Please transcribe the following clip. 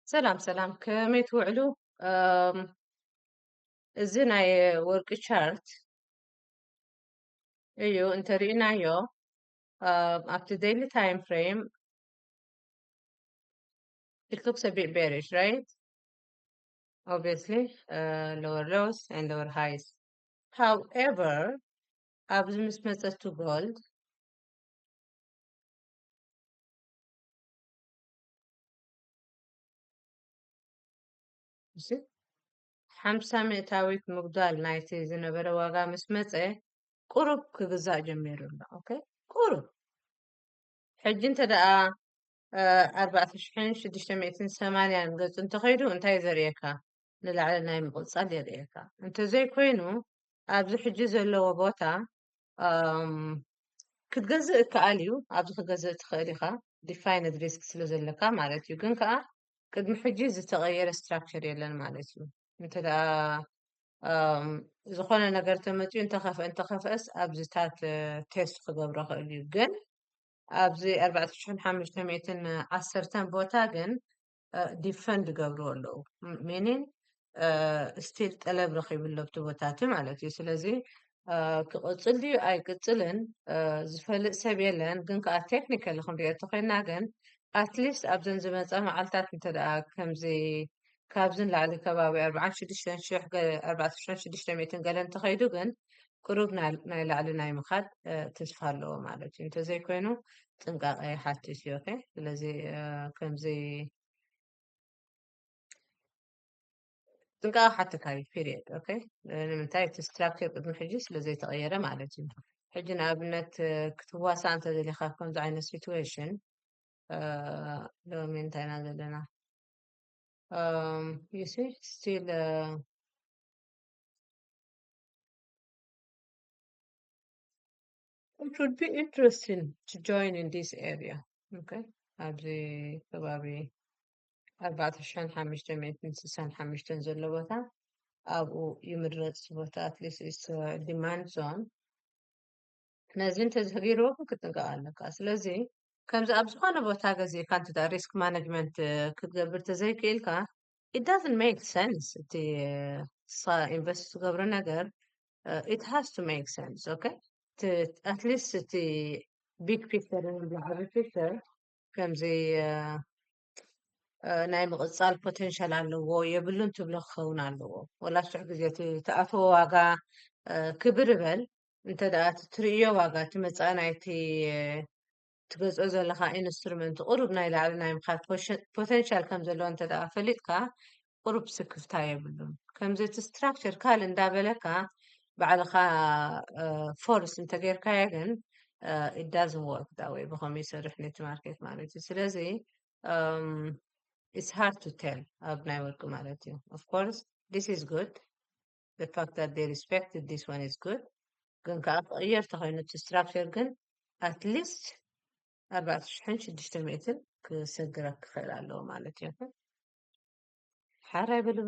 ሰላም ሰላም ከመይ ትውዕሉ? እዚ ናይ ወርቂ ቻርት እዩ እንተሪእናዮ ኣብቲ ዴይሊ ታይም ፍሬም it looks a bit bearish, right? Obviously, lower lows and lower highs. However, ኣብዚ ምስ መፀቱ ጎልድ እሺ 50 ሚእታዊት ምጉዳል ናይቲ ዝነበረ ዋጋ ምስ መፀ ቁሩብ ክግዛእ ጀሚሩ ኣሎ። ኦኬ ቁሩብ ሕጂ እንተደኣ 4680 ገጹ እንተኸይዱ እንታይ ዘርእየካ ንላዕሊ ናይ ምቕፃል የርእየካ እንተዘይኮይኑ ኣብዚ ሕጂ ዘለዎ ቦታ ክትገዝእ እከኣል እዩ ኣብዚ ክገዝእ ትኽእል ኢኻ ዲፋይንድ ሪስክ ስለ ዘለካ ማለት እዩ ግን ከዓ ቅድሚ ሕጂ ዝተቐየረ ስትራክቸር የለን ማለት እዩ እንተደኣ ዝኾነ ነገር ተመፅኡ እንተኸፍአስ ኣብዚታት ቴስት ክገብሮ ክእል እዩ ግን ኣብዚ 4510 ቦታ ግን ዲፈንድ ገብርዎ ኣለዉ ሚኒን ስቲል ጠለብ ረኺቡሎ ኣብቲ ቦታቱ ማለት እዩ ስለዚ ክቕፅል ድዩ ኣይቅፅልን ዝፈልጥ ሰብ የለን ግን ከዓ ቴክኒካሊ ክንሪኦ ተኮይንና ግን ኣትሊስት ኣብዘን ዝመፀ መዓልትታት እንተደኣ ከምዚ ካብዝን ላዕሊ ከባቢ 46000 ገለ እንተኸይዱ ግን ቁሩብ ናይ ላዕሊ ናይ ምኻድ ተስፋ ኣለዎ ማለት እዩ እንተዘይኮይኑ ጥንቃቐ ይሓትት እዩ ኦኬ ስለዚ ከምዚ ጥንቃቐ ሓትካ እዩ ፒሪየድ ኦኬ ንምንታይ እቲ ስትራክቸር ቅድሚ ሕጂ ስለዘይተቐየረ ማለት እዩ ሕጂ ንኣብነት ክትዋሳእ እንተደሊኻ ከምዚ ዓይነት ሲትዌሽን ሎሚ እንታይና ዘለና you see still it would be interesting to join in this area okay ኣብዚ ከባቢ 4565 ዘሎ ቦታ ኣብኡ ይምረፅ ቦታ ኣትሊስት ኢስ ዲማንድ ዞን ነዚ እንተዘጊርዎ ግን ክትንቀቕ ኣለካ ስለዚ ከምዚ ኣብ ዝኾነ ቦታ ገዚእካ እንተዳ ሪስክ ማኔጅመንት ክትገብር ተዘይክኢልካ it doesn't make sense እቲ ኢንቨስት ትገብሮ ነገር it has to make sense okay at least እቲ ቢግ ፒክቸር ዝዓቢ ፒክቸር ከምዚ ናይ ምቕፃል ፖቴንሻል ኣለዎ የብሉን ትብሎ ክኸውን ኣለዎ ወላ ብዙሕ ግዜ ተኣተዎ ዋጋ ክብር በል እንተደኣ ትርእዮ ዋጋ እቲ መፃኢ ናይቲ ትገዝኦ ዘለካ ኢንስትሩመንት ቁሩብ ናይ ላዕሊ ናይ ምኻድ ፖቴንሻል ከም ዘለዎ እንተደኣ ፈሊጥካ ቁሩብ ስክፍታ የብሉን ከምዚ እቲ ስትራክቸር ካልእ እንዳበለካ ባዕልኻ ፎርስ እንተጌርካዮ ግን it doesn't work that way ብኸመይ ይሰርሕ ነቲ ማርኬት ማለት እዩ ስለዚ it's hard to tell ኣብ ናይ ወርቂ ማለት እዩ of course this is good the fact that they respected this one is good ግን ከዓ ክቕየር ተኾይኑ እቲ ስትራክቸር ግን at least 4600 ክሰግረክ ክኽእል ኣለዎ ማለት እዩ ሓራይ በሉ